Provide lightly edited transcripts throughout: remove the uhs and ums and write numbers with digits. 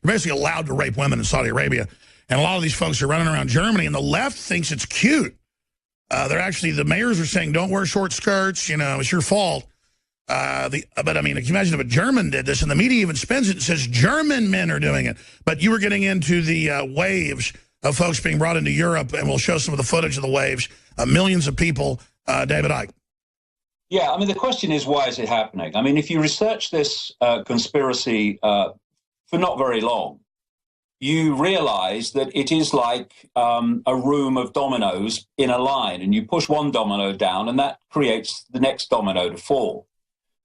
You're basically allowed to rape women in Saudi Arabia. And a lot of these folks are running around Germany, and the left thinks it's cute. They're actually, the mayors are saying, don't wear short skirts, you know, it's your fault. But I mean, can you imagine if a German did this, and the media even spins it and says German men are doing it. But you were getting into the waves of folks being brought into Europe, and we'll show some of the footage of the waves. Millions of people, David Icke. Yeah, I mean, the question is, why is it happening? I mean, if you research this conspiracy for not very long, you realize that it is like a room of dominoes in a line, and you push one domino down, and that creates the next domino to fall.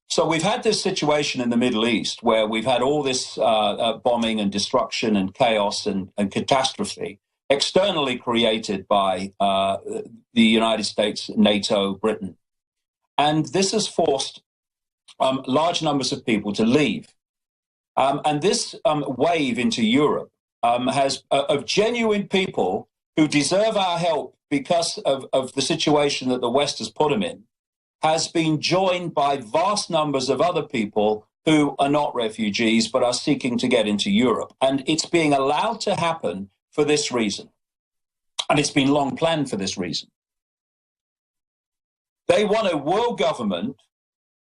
So we've had this situation in the Middle East where we've had all this bombing and destruction and chaos and catastrophe externally created by the United States, NATO, Britain. And this has forced large numbers of people to leave. And this wave into Europe has of genuine people who deserve our help because of the situation that the West has put them in, has been joined by vast numbers of other people who are not refugees but are seeking to get into Europe. And it's being allowed to happen for this reason. And it's been long planned for this reason. They want a world government,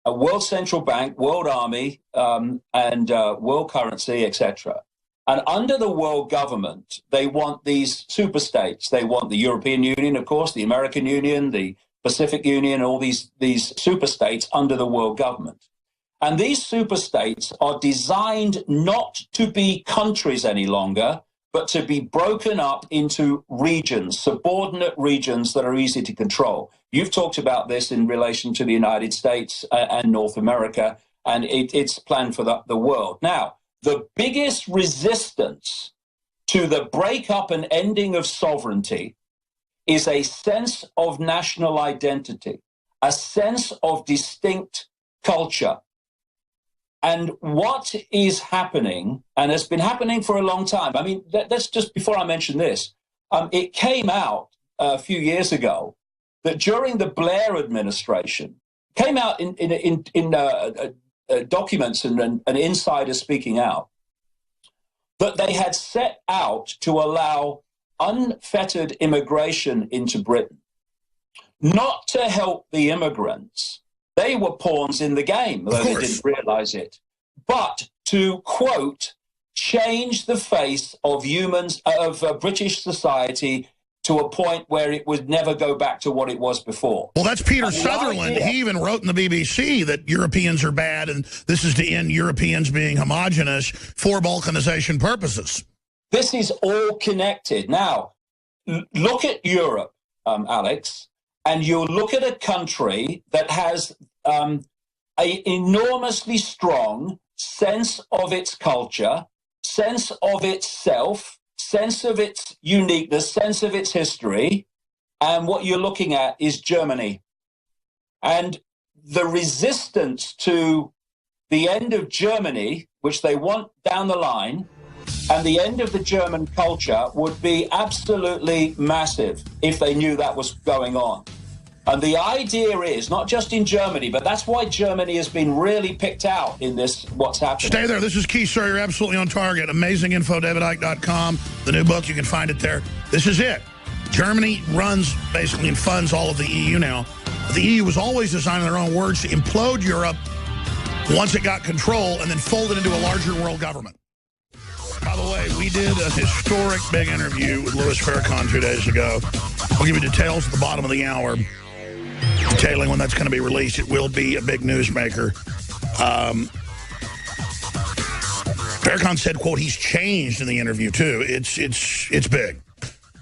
a world central bank, world army, and world currency, etc. And under the world government, they want these super states. They want the European Union, of course, the American Union, the Pacific Union, all these super states under the world government. And these super states are designed not to be countries any longer, but to be broken up into regions, subordinate regions that are easy to control. You've talked about this in relation to the United States and North America, and it's planned for the world. Now, the biggest resistance to the breakup and ending of sovereignty is a sense of national identity, a sense of distinct culture. And what is happening, and has been happening for a long time, I mean, that's just before I mention this, it came out a few years ago that during the Blair administration, came out in documents and insiders speaking out, that they had set out to allow unfettered immigration into Britain, not to help the immigrants. They were pawns in the game, though they didn't realize it. But to, quote, change the face of British society to a point where it would never go back to what it was before. Well, that's Peter Sutherland. He even wrote in the BBC that Europeans are bad and this is to end Europeans being homogenous for balkanization purposes. This is all connected. Now, look at Europe, Alex, and you'll look at a country that has an enormously strong sense of its culture, sense of itself, sense of its uniqueness, sense of its history. And what you're looking at is Germany. And the resistance to the end of Germany, which they want down the line, and the end of the German culture would be absolutely massive if they knew that was going on. And the idea is, not just in Germany, but that's why Germany has been really picked out in this, what's happening. Stay there. This is Key, sir. You're absolutely on target. Amazing info, DavidIcke.com. The new book, you can find it there. This is it. Germany runs, basically, and funds all of the EU now. The EU was always designed, in their own words, to implode Europe once it got control and then fold it into a larger world government. By the way, we did a historic big interview with Louis Farrakhan 2 days ago. We'll give you details at the bottom of the hour, detailing when that's going to be released. It will be a big newsmaker. Farrakhan said, quote, he's changed in the interview, too. It's big.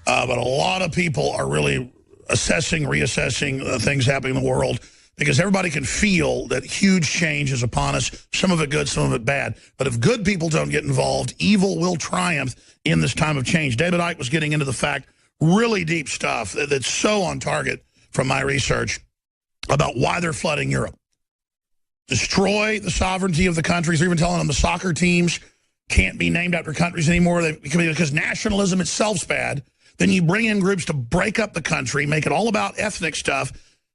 But a lot of people are really reassessing things happening in the world, because everybody can feel that huge change is upon us, some of it good, some of it bad. But if good people don't get involved, evil will triumph in this time of change. David Icke was getting into the fact, really deep stuff that's so on target from my research about why they're flooding Europe. Destroy the sovereignty of the countries. They're even telling them the soccer teams can't be named after countries anymore because nationalism itself's bad. Then you bring in groups to break up the country, make it all about ethnic stuff,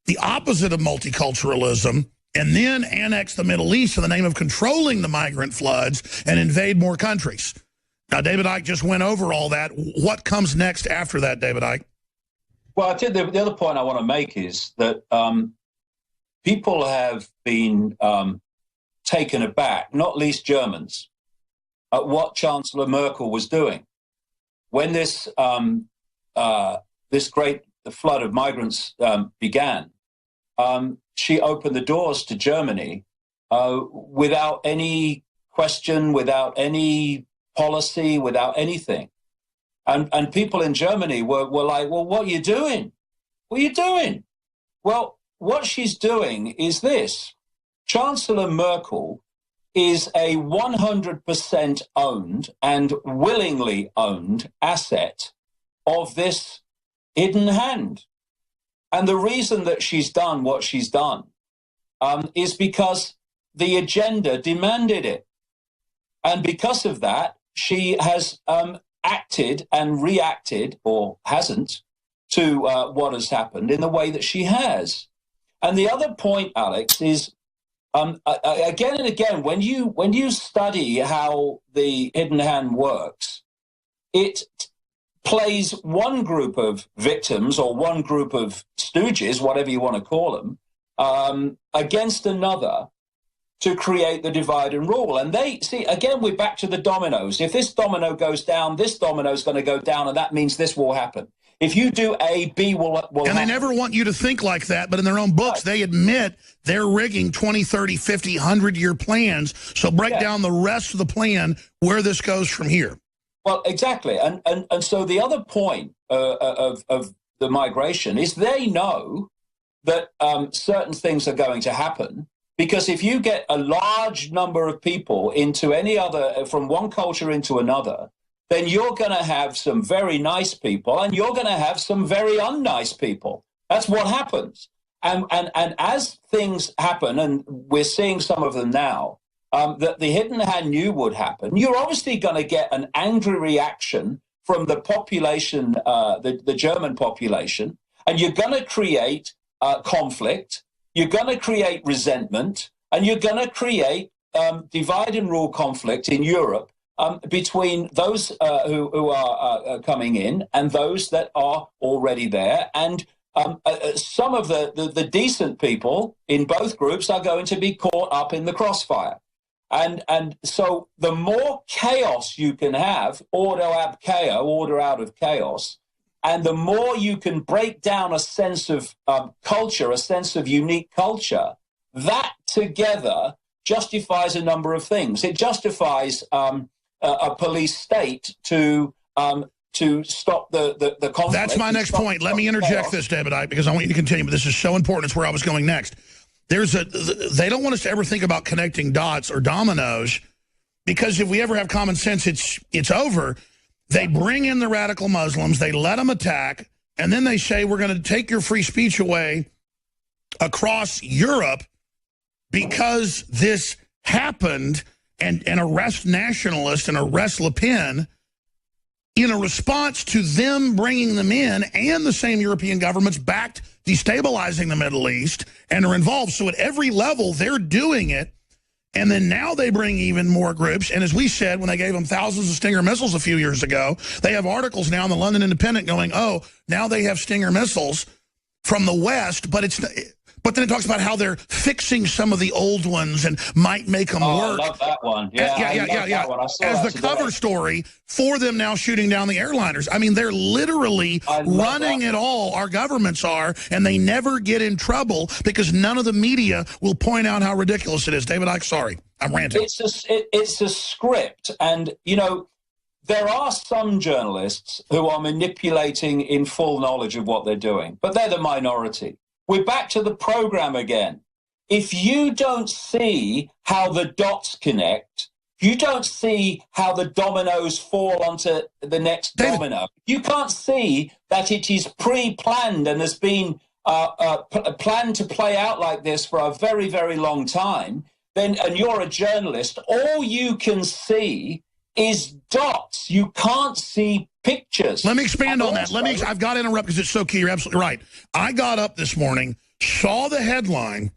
the opposite of multiculturalism, and then annex the Middle East in the name of controlling the migrant floods and invade more countries. Now, David Icke just went over all that. What comes next after that, David Icke? Well, I think the other point I want to make is that people have been taken aback, not least Germans, at what Chancellor Merkel was doing. When this great flood of migrants began, she opened the doors to Germany without any question, without any policy, without anything. And people in Germany were like, well, what are you doing? What are you doing? Well, what she's doing is this. Chancellor Merkel is a 100% owned and willingly owned asset of this hidden hand. And the reason that she's done what she's done is because the agenda demanded it. And because of that, she has acted and reacted, or hasn't, to what has happened in the way that she has. And the other point, Alex, is again and again, when you study how the hidden hand works, it plays one group of victims or one group of stooges, whatever you want to call them, against another to create the divide and rule. And they see, again, we're back to the dominoes. If this domino goes down, this domino is going to go down, and that means this will happen. If you do A, B will and happen. They never want you to think like that, but in their own books, they admit they're rigging 20, 30, 50, 100-year plans. So break down the rest of the plan, where this goes from here. Well, exactly. And so the other point of the migration is they know that certain things are going to happen, because if you get a large number of people into any other, from one culture into another, then you're going to have some very nice people and you're going to have some very unnice people. That's what happens. And as things happen, and we're seeing some of them now, that the hidden hand knew would happen, you're obviously going to get an angry reaction from the population, the German population, and you're going to create conflict, you're going to create resentment, and you're going to create divide and rule conflict in Europe between those who are coming in and those that are already there. And some of the decent people in both groups are going to be caught up in the crossfire. And so the more chaos you can have, order ab chaos, order out of chaos, and the more you can break down a sense of culture, a sense of unique culture, that together justifies a number of things. It justifies a police state to stop the conflict. That's my next point. Let me interject this, David Icke, because I want you to continue, but this is so important. It's where I was going next. They don't want us to ever think about connecting dots or dominoes, because if we ever have common sense, it's over. They bring in the radical Muslims, they let them attack, and then they say, we're going to take your free speech away across Europe because this happened, and arrest nationalists and arrest Le Pen in a response to them bringing them in, and the same European governments backed destabilizing the Middle East and are involved. So at every level, they're doing it. And then now they bring even more groups. And as we said, when they gave them thousands of Stinger missiles a few years ago, they have articles now in the London Independent going, oh, now they have Stinger missiles from the West, but then it talks about how they're fixing some of the old ones and might make them work. I love that one. Yeah. That one. As the cover story for them now shooting down the airliners. I mean, they're literally running it all. Our governments are, and they never get in trouble because none of the media will point out how ridiculous it is. David Icke, sorry, I'm ranting. It's a script, and you know, there are some journalists who are manipulating in full knowledge of what they're doing, but they're the minority. We're back to the program again. If you don't see how the dots connect, you don't see how the dominoes fall onto the next domino. You can't see that it is pre-planned and has been planned to play out like this for a very, very long time. And you're a journalist, all you can see is dots. You can't see pictures. Let me expand on that. I've got to interrupt because it's so key. You're absolutely right. I got up this morning, saw the headline,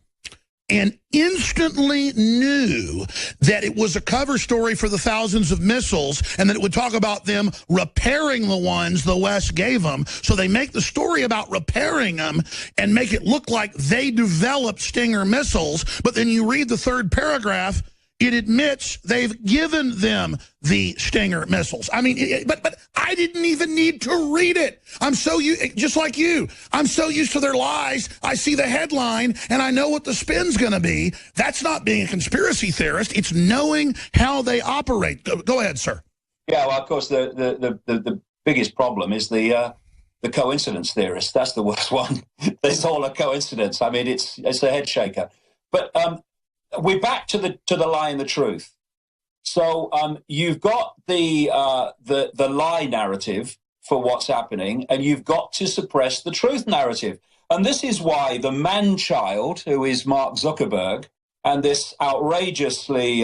and instantly knew that it was a cover story for the thousands of missiles and that it would talk about them repairing the ones the West gave them. So they make the story about repairing them and make it look like they developed Stinger missiles. But then you read the third paragraph, it admits they've given them the Stinger missiles. I mean, but I didn't even need to read it. I'm so just like you. I'm so used to their lies. I see the headline and I know what the spin's going to be. That's not being a conspiracy theorist. It's knowing how they operate. Go ahead, sir. Yeah, well, of course, the biggest problem is the coincidence theorist. That's the worst one. It's all a coincidence. I mean, it's a head shaker. But we're back to the lie and the truth. So you've got the lie narrative for what's happening, and you've got to suppress the truth narrative. And this is why the man-child, who is Mark Zuckerberg, and this outrageously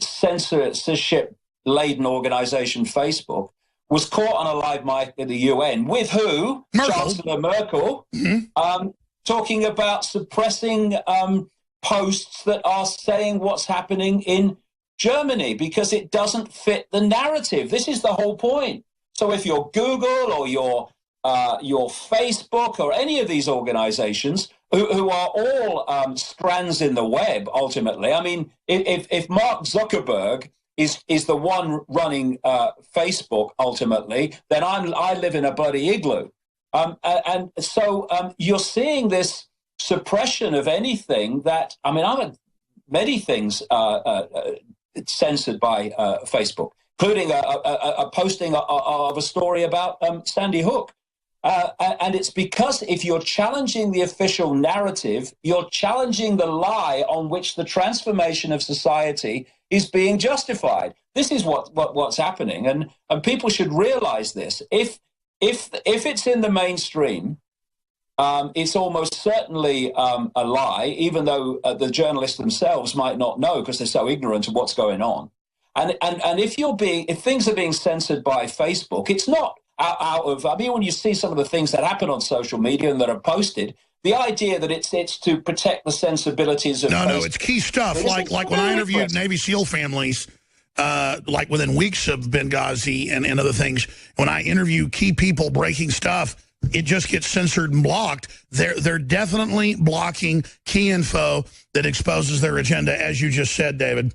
censorship-laden organization, Facebook, was caught on a live mic at the UN with who? Merkel. Chancellor Merkel, talking about suppressing posts that are saying what's happening in Germany because it doesn't fit the narrative. This is the whole point. So if you're Google or your Facebook or any of these organizations who are all strands in the web, ultimately, I mean, if Mark Zuckerberg is the one running Facebook, ultimately, then I live in a bloody igloo. And so you're seeing this suppression of anything that, I mean, many things censored by Facebook, including a posting of a story about Sandy Hook. And it's because if you're challenging the official narrative, you're challenging the lie on which the transformation of society is being justified. This is what's happening, and people should realize this. If it's in the mainstream, it's almost certainly a lie, even though the journalists themselves might not know because they're so ignorant of what's going on. And if things are being censored by Facebook, it's not out of, I mean, when you see some of the things that happen on social media and that are posted, the idea that it's to protect the sensibilities of Facebook. No, it's key stuff. Like when I interviewed Navy SEAL families, like within weeks of Benghazi and other things, when I interview key people breaking stuff, it just gets censored and blocked. They're definitely blocking key info that exposes their agenda, as you just said, David.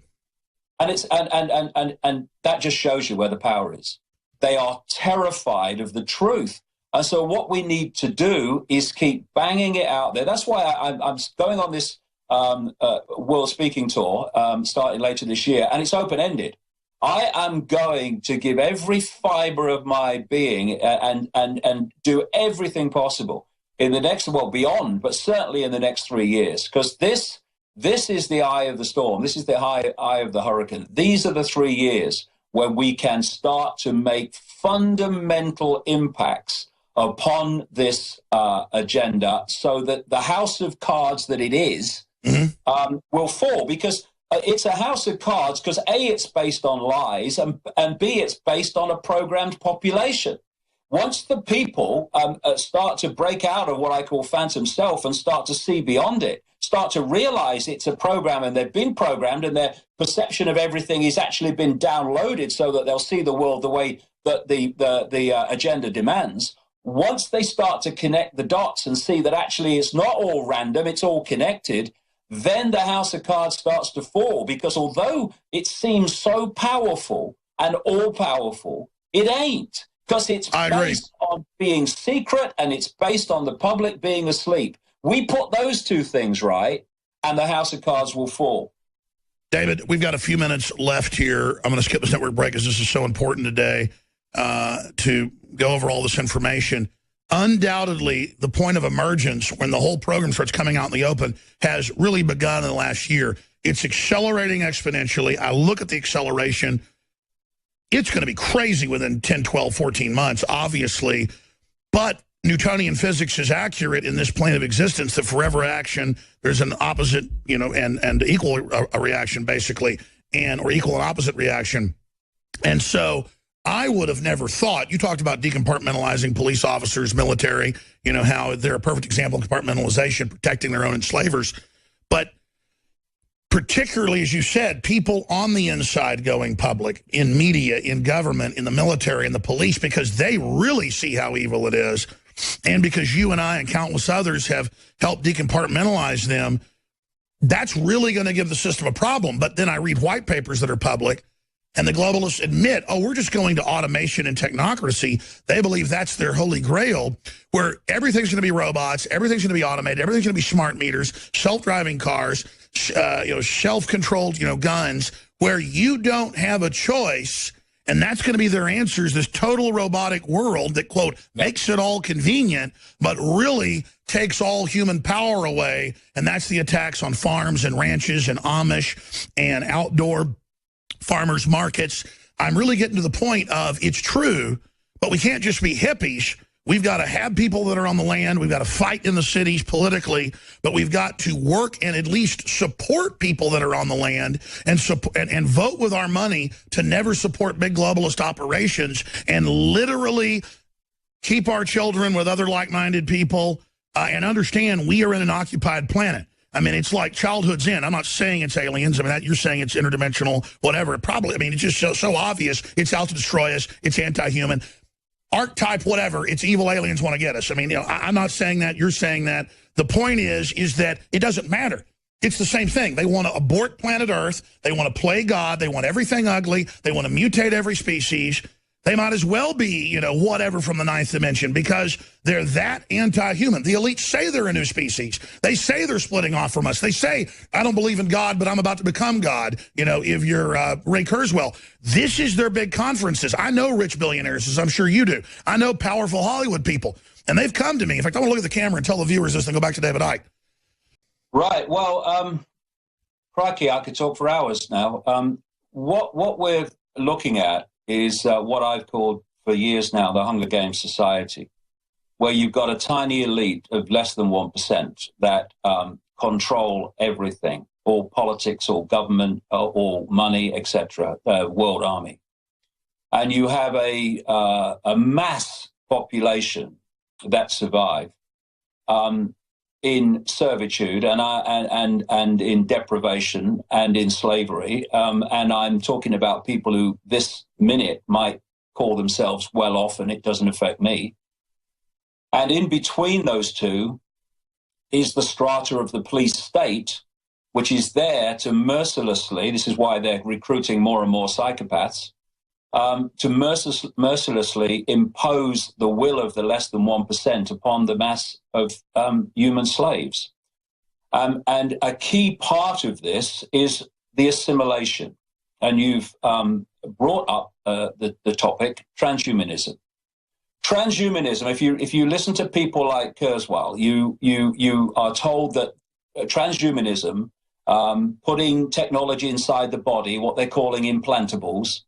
And it's and that just shows you where the power is. They are terrified of the truth. And so what we need to do is keep banging it out there. That's why I'm going on this World Speaking Tour starting later this year, and it's open-ended. I am going to give every fiber of my being and do everything possible in the next, well, beyond, but certainly in the next 3 years, because this is the eye of the storm. This is the eye of the hurricane. These are the 3 years when we can start to make fundamental impacts upon this agenda so that the house of cards that it is will fall, because it's a house of cards because A, it's based on lies, and B, it's based on a programmed population. Once the people start to break out of what I call phantom self and start to see beyond it, start to realize it's a program and they've been programmed and their perception of everything has actually been downloaded so that they'll see the world the way that the agenda demands. Once they start to connect the dots and see that actually it's not all random, it's all connected, then the house of cards starts to fall, because although it seems so powerful and all-powerful, it ain't, because it's based on being secret and it's based on the public being asleep. We put those two things right, and the house of cards will fall. David, we've got a few minutes left here. I'm going to skip this network break because this is so important today to go over all this information. Undoubtedly, the point of emergence when the whole program starts coming out in the open has really begun in the last year. It's accelerating exponentially. I look at the acceleration. It's going to be crazy within 10, 12, 14 months, obviously. But Newtonian physics is accurate in this plane of existence that for every action, there's an opposite, and equal a reaction, basically, or equal and opposite reaction. And so I would have never thought, you talked about decompartmentalizing police officers, military, how they're a perfect example of compartmentalization, protecting their own enslavers. But particularly, as you said, people on the inside going public, in media, in government, in the military, in the police, because they really see how evil it is. And because you and I and countless others have helped decompartmentalize them, that's really going to give the system a problem. But then I read white papers that are public, and the globalists admit, oh, we're just going to automation and technocracy. They believe that's their holy grail, where everything's going to be robots, everything's going to be automated, everything's going to be smart meters, self-driving cars, self-controlled, guns, where you don't have a choice. And that's going to be their answers, this total robotic world that, quote, makes it all convenient, but really takes all human power away. And that's the attacks on farms and ranches and Amish and outdoor farmers markets. I'm really getting to the point of it's true, but we can't just be hippies. We've got to have people that are on the land. We've got to fight in the cities politically, but we've got to work and at least support people that are on the land and vote with our money to never support big globalist operations and literally keep our children with other like-minded people and understand we are in an occupied planet. I mean, it's like childhood's end. I'm not saying it's aliens. I mean, you're saying it's interdimensional, whatever. Probably, I mean, it's just so obvious. It's out to destroy us. It's anti-human. Archetype, whatever, it's evil aliens want to get us. I mean, I'm not saying that, you're saying that. The point is that it doesn't matter. It's the same thing. They want to abort planet Earth. They want to play God. They want everything ugly. They want to mutate every species. They might as well be, whatever from the ninth dimension because they're that anti-human. The elites say they're a new species. They say they're splitting off from us. They say, I don't believe in God, but I'm about to become God, if you're Ray Kurzweil. This is their big conferences. I know rich billionaires, as I'm sure you do. I know powerful Hollywood people, and they've come to me. In fact, I want to look at the camera and tell the viewers this and go back to David Icke. Right. Well, crikey, I could talk for hours now. What we're looking at is what I've called for years now the Hunger Games Society, where you've got a tiny elite of less than 1% that control everything, all politics, all government, all money, etc., world army. And you have a mass population that survive in servitude and in deprivation and in slavery. And I'm talking about people who this minute might call themselves well off and it doesn't affect me. And in between those two is the strata of the police state, which is there to mercilessly, this is why they're recruiting more and more psychopaths, to mercilessly impose the will of the less than 1% upon the mass of human slaves. And a key part of this is the assimilation. And you've brought up the topic, transhumanism. Transhumanism, if you listen to people like Kurzweil, you are told that transhumanism, putting technology inside the body, what they're calling implantables,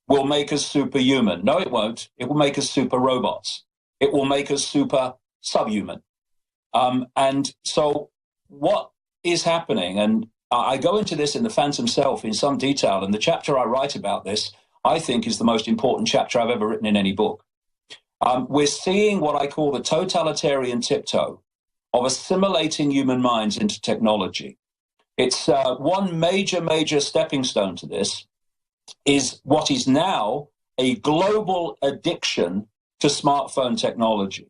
will make us superhuman. No, it won't. It will make us super robots. It will make us super subhuman. And so what is happening, and I go into this in The Phantom Self in some detail, and the chapter I write about this, I think, is the most important chapter I've ever written in any book. We're seeing what I call the totalitarian tiptoe of assimilating human minds into technology. It's one major stepping stone to this is what is now a global addiction to smartphone technology,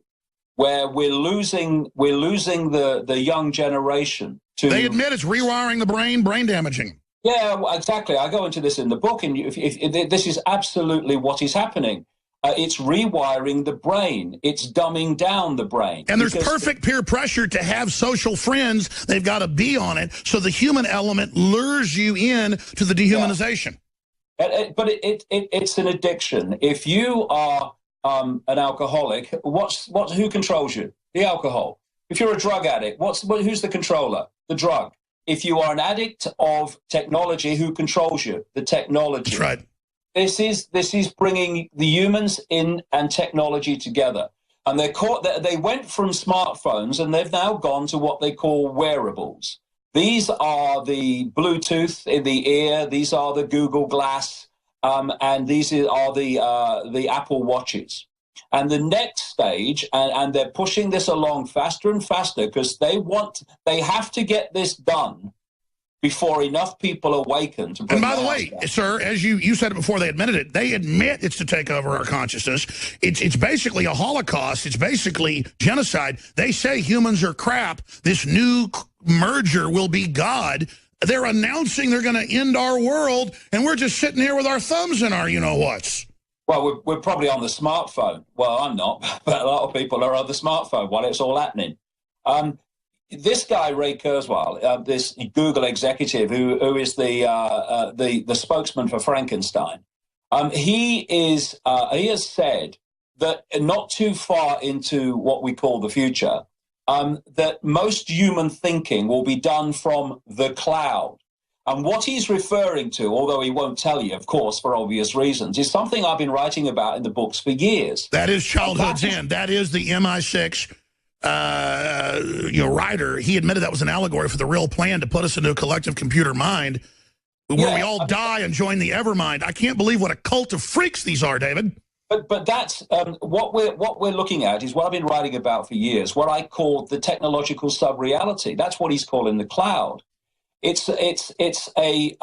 where we're losing the young generation to. They admit it's rewiring the brain damaging. Yeah, exactly. I go into this in the book, and this is absolutely what is happening. It's rewiring the brain. It's dumbing down the brain. And there's perfect peer pressure to have social friends. They've got to be on it. So the human element lures you in to the dehumanization. Yeah. But it's an addiction. If you are an alcoholic, who controls you? The alcohol. If you're a drug addict, who's the controller? The drug. If you are an addict of technology, who controls you? The technology. That's right. This is bringing the humans in and technology together. And they went from smartphones and they've now gone to what they call wearables. These are the Bluetooth in the ear. These are the Google Glass, and these are the Apple Watches. And the next stage, and they're pushing this along faster and faster because they have to get this done before enough people awaken to bring And by the way, sir, as you said it before they admitted it, they admit it's to take over our consciousness. It's basically a Holocaust. It's basically genocide. They say humans are crap. This new merger will be God. They're announcing they're going to end our world, and we're just sitting here with our thumbs in our you-know-whats. Well, we're probably on the smartphone. Well, I'm not, but a lot of people are on the smartphone while it's all happening. This guy, Ray Kurzweil, this Google executive who is the spokesman for Frankenstein, he has said that not too far into what we call the future, that most human thinking will be done from the cloud. And what he's referring to, although he won't tell you, of course, for obvious reasons, is something I've been writing about in the books for years. That is childhood's end. That is the MI6 writer. He admitted that was an allegory for the real plan to put us into a collective computer mind where we all die and join the Evermind. I can't believe what a cult of freaks these are, David. But that's what we're looking at is what I've been writing about for years, what I call the technological sub-reality. That's what he's calling the cloud. It's a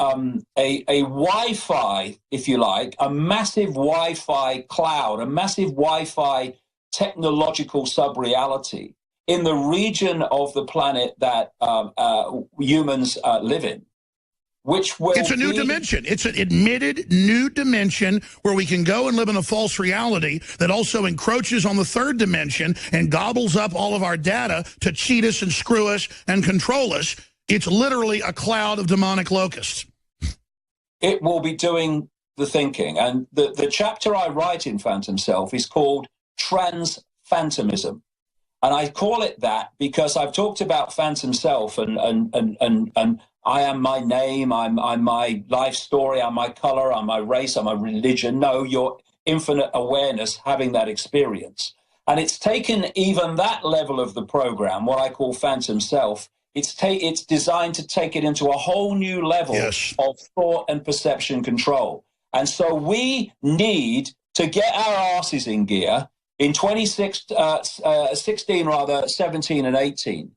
Wi-Fi, if you like, a massive Wi-Fi cloud, a massive Wi-Fi technological sub-reality in the region of the planet that humans live in, which will It's a new dimension. It's an admitted new dimension where we can go and live in a false reality that also encroaches on the third dimension and gobbles up all of our data to cheat us and screw us and control us. It's literally a cloud of demonic locusts. It will be doing the thinking. And the chapter I write in Phantom Self is called Trans-Phantomism. And I call it that because I've talked about Phantom Self and I am my name, I'm my life story, I'm my color, I'm my race, I'm my religion. No, your infinite awareness having that experience. And it's taken even that level of the program, what I call Phantom Self, it's designed to take it into a whole new level of thought and perception control. And so we need to get our asses in gear in 17 and 18.